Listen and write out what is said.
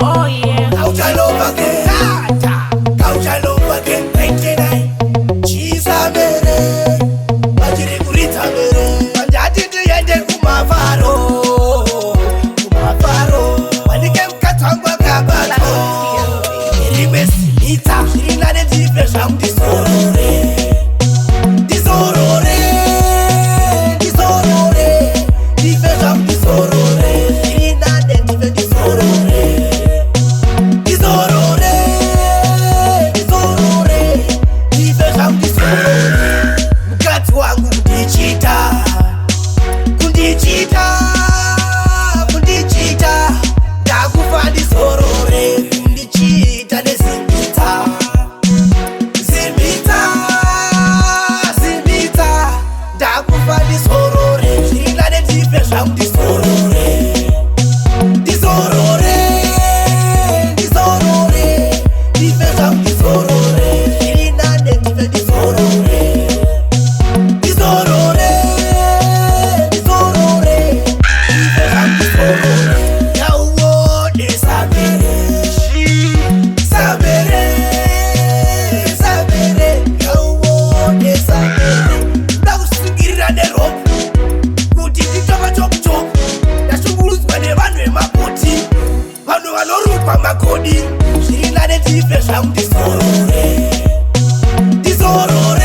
Oh yeah. Culture love again. Culture love again. 99. Chisabere. Bajiri kuritabere. Manjati tuyende kumafaro. Kumafaro. Wanike mkatangwa kabato. Iribe sinita. Shirinane jive shamdi sorore. Disorore. Disorore. Jive shamdi sorore. Shirinane jive disorore. Disorore. Disorore. Jive shamdi sorore. Mkati wangu kundichita. Kundichita. Kundichita. Ndakufa disorore. Kundichita nezimbita. Zimbita. Zimbita. Ndakufa disorore. Shirinane jive shamdi sorore. Disorore. Disorore. Jive shamdi sorore. Shirinane jive disorore. Disorore. Disorore. Jive shamdi sorore. Yawo desabere. Sabere. Sabere. Yawo desabere. Ndakusungirira neropu kuti nditova chokuchoku. Ndashungurudzwa nevanhu vemagoti, vanhu vanorukwa magodi. Zvirinane jive zvangu disorore. Disorore.